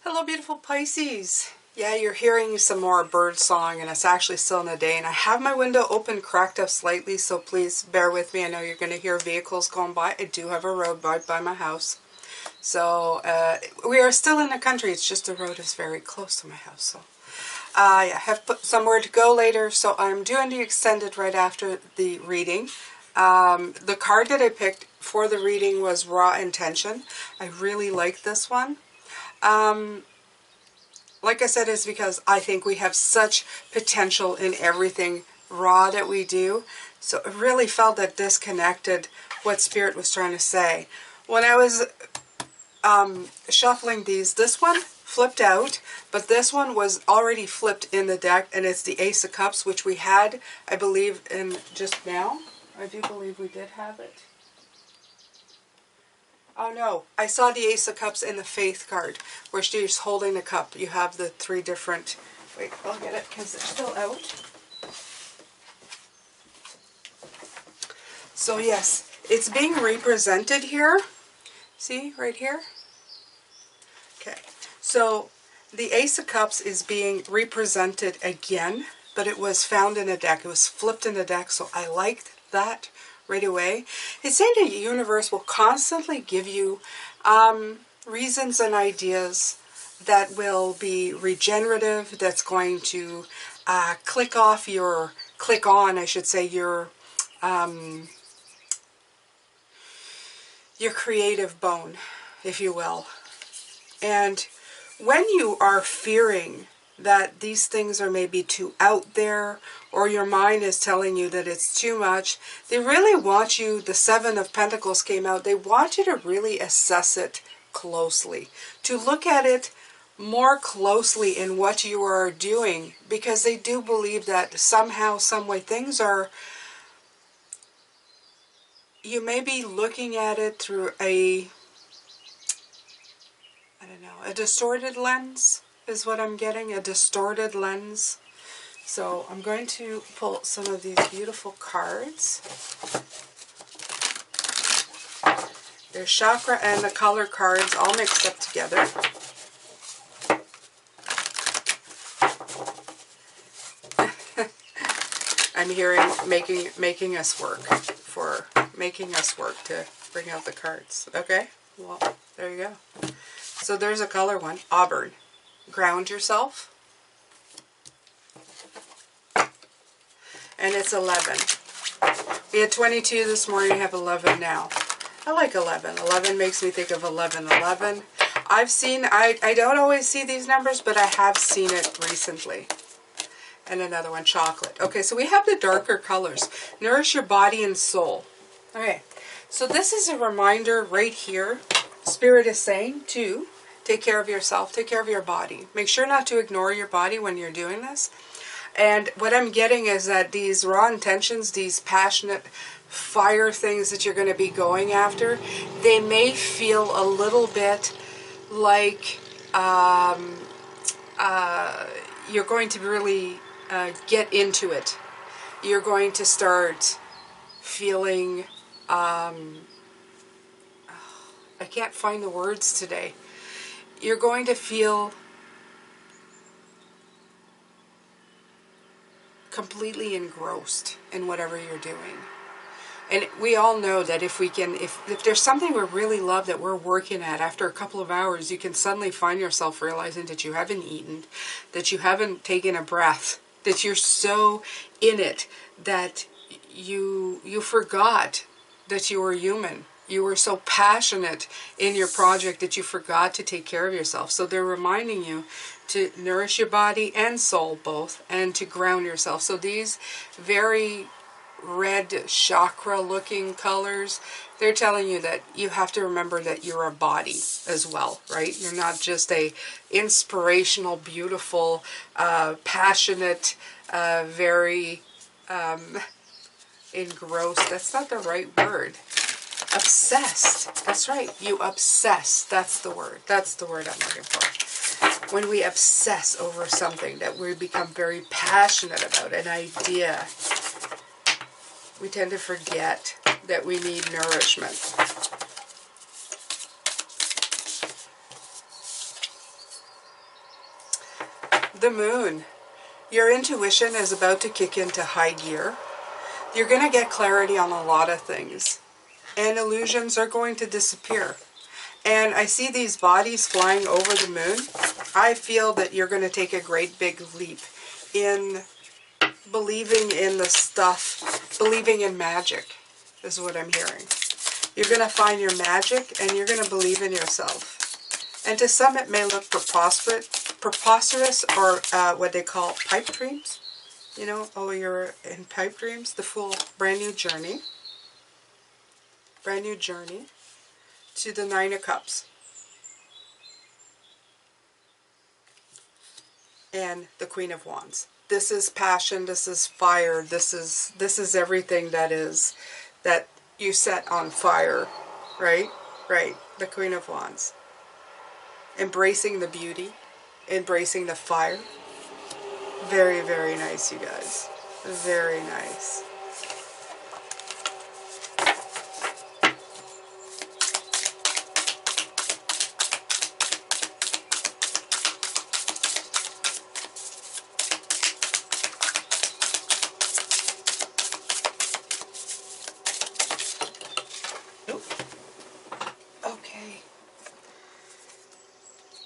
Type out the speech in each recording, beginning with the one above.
Hello, beautiful Pisces. Yeah, you're hearing some more bird song, and it's actually still in the day. And I have my window open, cracked up slightly, so please bear with me. I know you're going to hear vehicles going by. I do have a road right by my house. So we are still in the country. It's just the road is very close to my house. So I have put somewhere to go later, so I'm doing the extended right after the reading. The card that I picked for the reading was Raw Intention. I really like this one. Like I said, it's because I think we have such potential in everything raw that we do. So I really felt that disconnected what Spirit was trying to say. When I was shuffling these, this one flipped out, but this one was already flipped in the deck, and it's the Ace of Cups, which we had, I believe, in just now. I do believe we did have it. Oh no, I saw the Ace of Cups in the Faith card, where she's holding the cup. You have the three different... Wait, I'll get it because it's still out. So yes, it's being represented here. See, right here? Okay, so the Ace of Cups is being represented again, but it was found in a deck. It was flipped in the deck, so I liked that right away. It's saying the universe will constantly give you reasons and ideas that will be regenerative, that's going to click on, I should say, your creative bone, if you will. And when you are fearing that these things are maybe too out there, or your mind is telling you that it's too much, they really want you, the Seven of Pentacles came out, they want you to really assess it closely, to look at it more closely in what you are doing, because they do believe that somehow, some way, things are, you may be looking at it through a, I don't know, a distorted lens is what I'm getting, a distorted lens. So I'm going to pull some of these beautiful cards. There's Chakra and the color cards all mixed up together. I'm hearing making us work, to bring out the cards. Okay, well, there you go. So there's a color one, Auburn. Ground yourself. And it's 11. We had 22 this morning, we have 11 now. I like 11. 11 makes me think of 1111. I've seen, I don't always see these numbers, but I have seen it recently. And another one, chocolate. Okay, so we have the darker colors. Nourish your body and soul. Okay, so this is a reminder right here. Spirit is saying to take care of yourself, take care of your body. Make sure not to ignore your body when you're doing this. And what I'm getting is that these raw intentions, these passionate fire things that you're going to be going after, they may feel a little bit like you're going to really get into it. You're going to start feeling, I can't find the words today. You're going to feel completely engrossed in whatever you're doing. And we all know that if there's something we really love that we're working at, after a couple of hours, you can suddenly find yourself realizing that you haven't eaten, that you haven't taken a breath, that you're so in it that you forgot that you were human. You were so passionate in your project that you forgot to take care of yourself. So they're reminding you to nourish your body and soul both, and to ground yourself. So these very red chakra looking colors, they're telling you that you have to remember that you're a body as well, right? You're not just a inspirational, beautiful, passionate, very engrossed. That's not the right word. Obsessed. That's right. You obsess. That's the word. That's the word I'm looking for. When we obsess over something that we become very passionate about, an idea, we tend to forget that we need nourishment. The Moon. Your intuition is about to kick into high gear. You're going to get clarity on a lot of things. And illusions are going to disappear. And I see these bodies flying over the moon. I feel that you're going to take a great big leap in believing in the stuff, believing in magic is what I'm hearing. You're going to find your magic and you're going to believe in yourself. And to some it may look preposterous or what they call pipe dreams. You know, oh, you're in pipe dreams. The Fool, brand new journey. Brand new journey to the Nine of Cups. And the Queen of Wands. This is passion, this is fire, this is everything that you set on fire, right? Right, the Queen of Wands. Embracing the beauty, embracing the fire. Very, very nice, you guys. Very nice.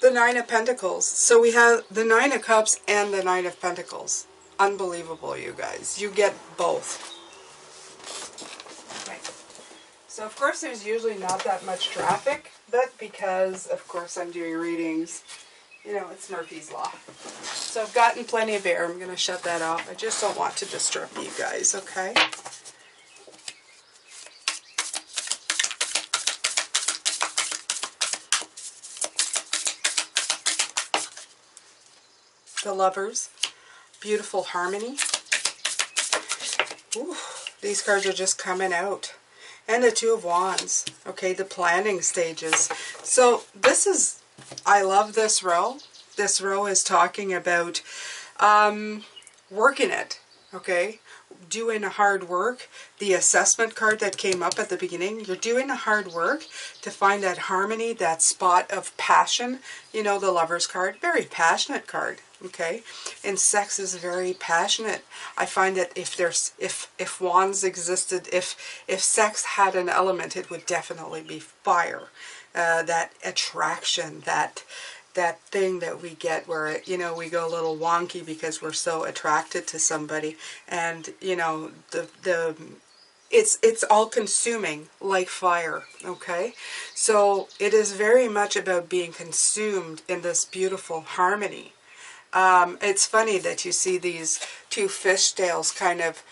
The Nine of Pentacles. So we have the Nine of Cups and the Nine of Pentacles. Unbelievable, you guys. You get both. Okay. So, of course, there's usually not that much traffic, but because, of course, I'm doing readings, you know, it's Murphy's Law. So I've gotten plenty of air. I'm going to shut that off. I just don't want to disturb you guys, okay? The Lovers, beautiful harmony. Ooh, these cards are just coming out. And the Two of Wands, okay, the planning stages. So this is, I love this row. This row is talking about working it, okay, doing hard work. The assessment card that came up at the beginning, you're doing the hard work to find that harmony, that spot of passion. You know, the Lovers card, very passionate card. Okay, and sex is very passionate. I find that if wands existed, if sex had an element, it would definitely be fire. That attraction, that thing that we get where, you know, we go a little wonky because we're so attracted to somebody, and you know, it's all consuming like fire. Okay, so it is very much about being consumed in this beautiful harmony. It's funny that you see these two fishtails kind of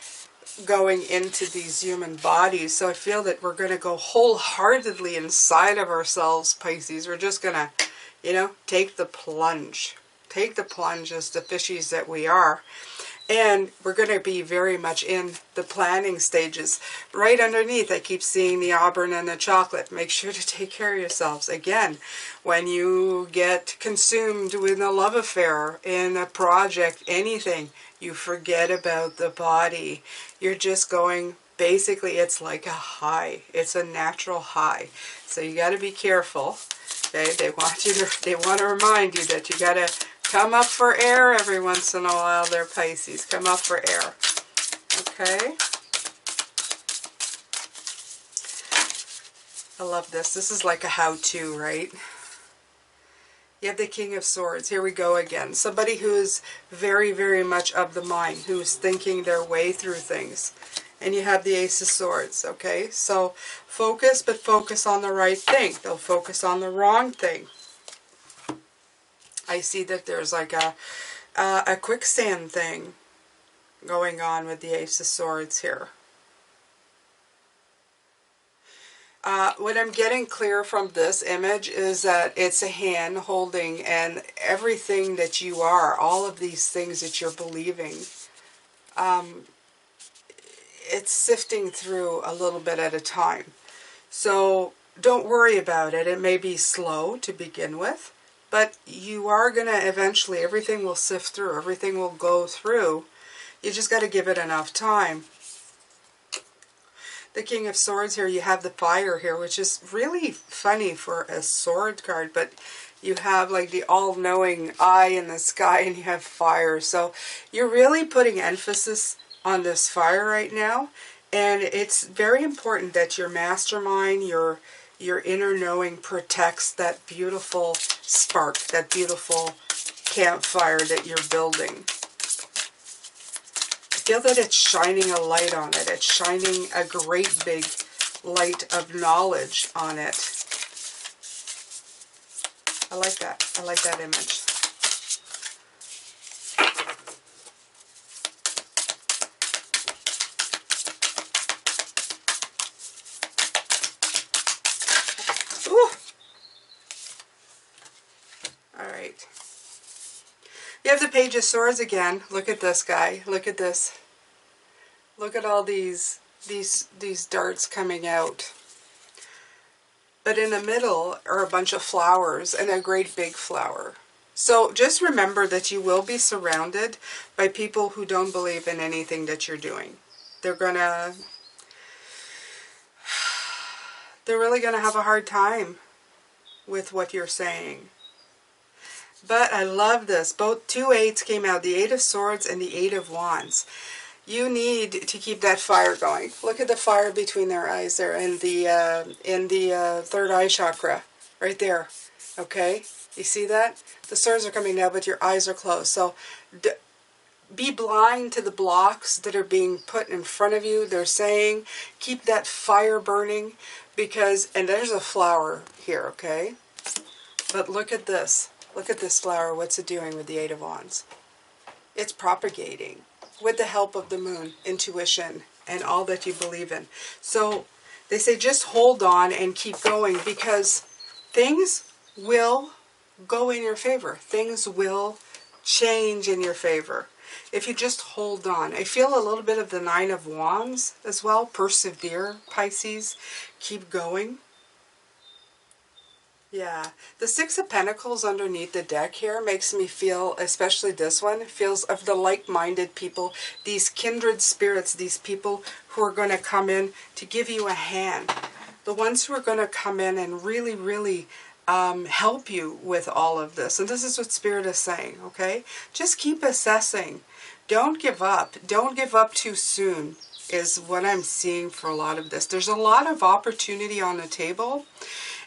going into these human bodies. So I feel that we're going to go wholeheartedly inside of ourselves, Pisces. We're just going to, you know, take the plunge. Take the plunge as the fishies that we are. And we're going to be very much in the planning stages. Right underneath, I keep seeing the auburn and the chocolate. Make sure to take care of yourselves. Again, when you get consumed with a love affair, in a project, anything, you forget about the body. You're just going, basically, it's like a high. It's a natural high. So you got to be careful. Okay, they want to remind you that you got to come up for air every once in a while there, Pisces. Come up for air. Okay? I love this. This is like a how-to, right? You have the King of Swords. Here we go again. Somebody who is very, very much of the mind, who is thinking their way through things. And you have the Ace of Swords, okay? So focus, but focus on the right thing. Don't focus on the wrong thing. I see that there's like a quicksand thing going on with the Ace of Swords here. What I'm getting clear from this image is that it's a hand holding, and everything that you are, all of these things that you're believing, it's sifting through a little bit at a time. So don't worry about it. It may be slow to begin with. But you are going to eventually, everything will sift through, everything will go through. You just got to give it enough time. The King of Swords here, you have the fire here, which is really funny for a sword card. But You have like the all-knowing eye in the sky, and you have fire. So you're really putting emphasis on this fire right now. And it's very important that your mastermind, your inner knowing protects that beautiful spark, that beautiful campfire that you're building. I feel that it's shining a light on it. It's shining a great big light of knowledge on it. I like that. I like that image. Ooh. All right. You have the Page of Swords again. Look at this guy. Look at this. Look at all these darts coming out. But in the middle are a bunch of flowers, and a great big flower. So just remember that you will be surrounded by people who don't believe in anything that you're doing. They're really gonna have a hard time with what you're saying. But I love this. Both 2 8s came out, the 8 of Swords and the 8 of Wands. You need to keep that fire going. Look at the fire between their eyes there, in the third eye chakra, right there. Okay, you see that? The swords are coming now, but your eyes are closed. So be blind to the blocks that are being put in front of you. They're saying keep that fire burning, because, and there's a flower here, okay? But look at this. Look at this flower. What's it doing with the 8 of Wands? It's propagating with the help of the moon, intuition, and all that you believe in. So they say just hold on and keep going, because things will go in your favor. Things will change in your favor if you just hold on. I feel a little bit of the 9 of Wands as well. Persevere, Pisces. Keep going. Yeah, the 6 of Pentacles underneath the deck here makes me feel, especially this one, feels of the like-minded people, these kindred spirits, these people who are going to come in to give you a hand. The ones who are going to come in and really, really help you with all of this. And this is what Spirit is saying, okay? Just keep assessing. Don't give up. Don't give up too soon is what I'm seeing for a lot of this. There's a lot of opportunity on the table.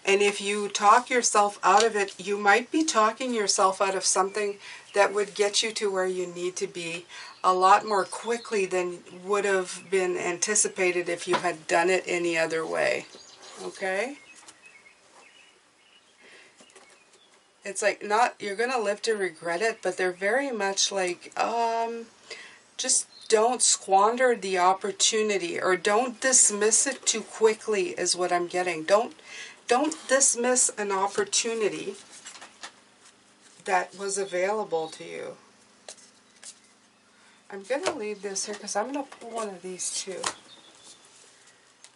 And if you talk yourself out of it, you might be talking yourself out of something that would get you to where you need to be a lot more quickly than would have been anticipated if you had done it any other way. Okay? It's like not, you're going to live to regret it, but they're very much like, just don't squander the opportunity, or don't dismiss it too quickly is what I'm getting. Don't dismiss an opportunity that was available to you. I'm going to leave this here because I'm going to pull one of these too.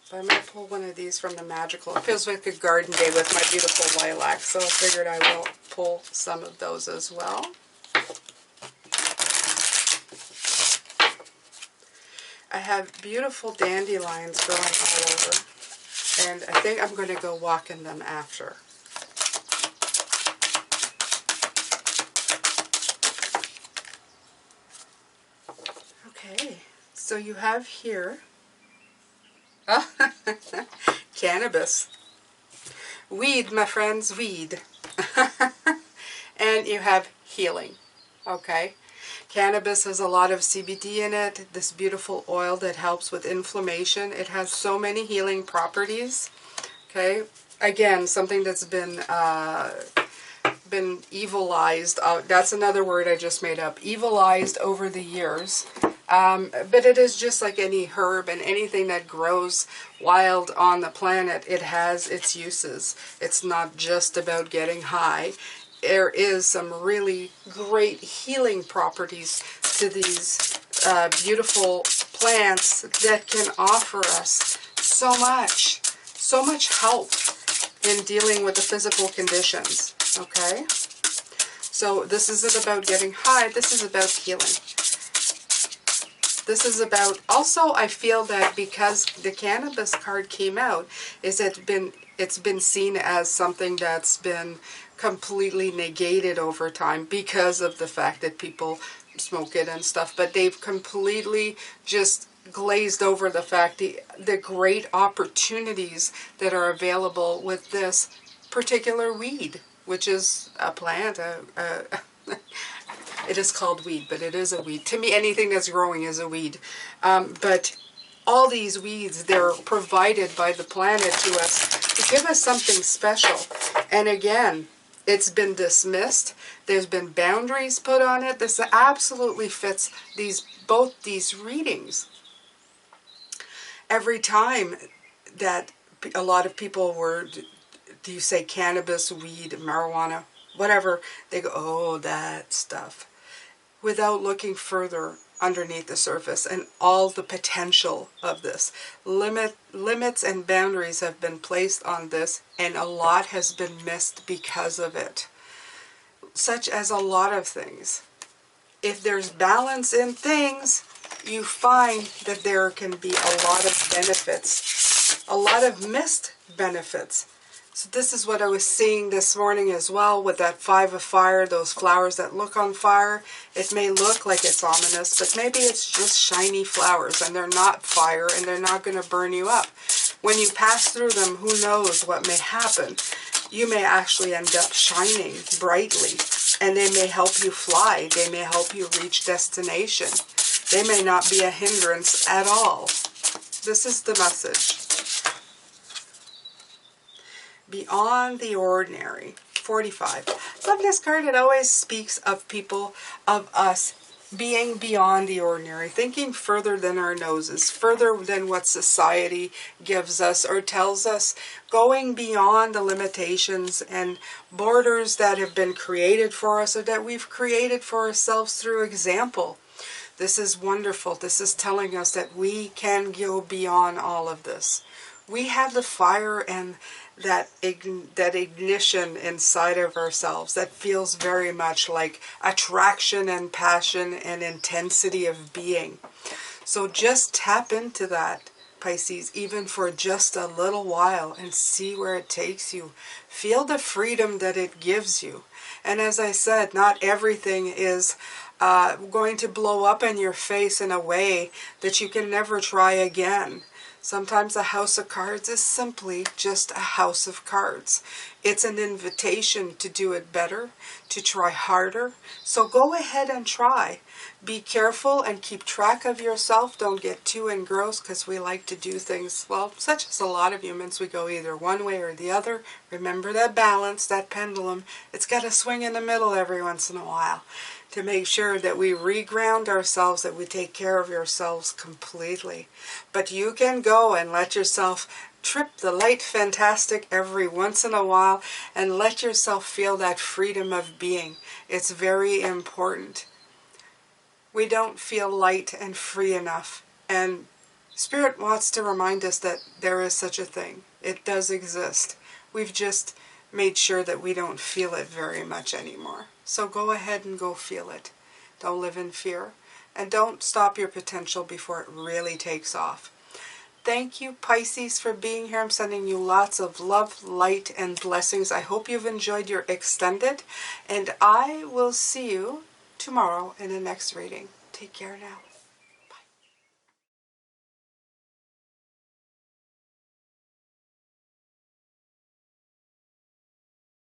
So I'm going to pull one of these from the Magical. It feels like a garden day with my beautiful lilac, so I figured I will pull some of those as well. I have beautiful dandelions growing all over. And I think I'm going to go walk in them after. Okay, so you have here cannabis. Weed, my friends, weed. And you have healing, okay? Cannabis has a lot of CBD in it, this beautiful oil that helps with inflammation. It has so many healing properties, okay? Again, something that's been evilized. That's another word I just made up. Evilized over the years. But it is just like any herb and anything that grows wild on the planet. It has its uses. It's not just about getting high. There is some really great healing properties to these beautiful plants that can offer us so much help in dealing with the physical conditions, okay? So this isn't about getting high, this is about healing. This is about, also I feel that because the cannabis card came out, it's been seen as something that's been completely negated over time because of the fact that people smoke it and stuff, but they've completely just glazed over the fact the great opportunities that are available with this particular weed, which is a plant. It is called weed, but it is a weed. To me, anything that's growing is a weed. But all these weeds, they're provided by the planet to us to give us something special. And again, it's been dismissed. There's been boundaries put on it. This absolutely fits both these readings. Every time that a lot of people were, do you say cannabis, weed, marijuana, whatever, they go, oh, that stuff, without looking further underneath the surface and all the potential of this. Limits and boundaries have been placed on this, and a lot has been missed because of it, such as a lot of things. If there's balance in things, you find that there can be a lot of benefits, a lot of missed benefits. So this is what I was seeing this morning as well with that 5 of fire, those flowers that look on fire. It may look like it's ominous, but maybe it's just shiny flowers and they're not fire and they're not going to burn you up. When you pass through them, who knows what may happen. You may actually end up shining brightly, and they may help you fly. They may help you reach destination. They may not be a hindrance at all. This is the message. Beyond the ordinary. 45. Love this card. It always speaks of people, of us, being beyond the ordinary, thinking further than our noses, further than what society gives us or tells us, going beyond the limitations and borders that have been created for us or that we've created for ourselves through example. This is wonderful. This is telling us that we can go beyond all of this. We have the fire and that ignition inside of ourselves that feels very much like attraction and passion and intensity of being. So just tap into that, Pisces, even for just a little while, and see where it takes you. Feel the freedom that it gives you. And as I said, not everything is going to blow up in your face in a way that you can never try again. Sometimes a house of cards is simply just a house of cards. It's an invitation to do it better, to try harder. So go ahead and try. Be careful and keep track of yourself. Don't get too engrossed, because we like to do things, well, such as a lot of humans, we go either one way or the other. Remember that balance, that pendulum. It's got to swing in the middle every once in a while, to make sure that we reground ourselves, that we take care of yourselves completely. But you can go and let yourself trip the light fantastic every once in a while and let yourself feel that freedom of being. It's very important. We don't feel light and free enough. And Spirit wants to remind us that there is such a thing. It does exist. We've just made sure that we don't feel it very much anymore. So go ahead and go feel it. Don't live in fear. And don't stop your potential before it really takes off. Thank you, Pisces, for being here. I'm sending you lots of love, light, and blessings. I hope you've enjoyed your extended. And I will see you tomorrow in the next reading. Take care now.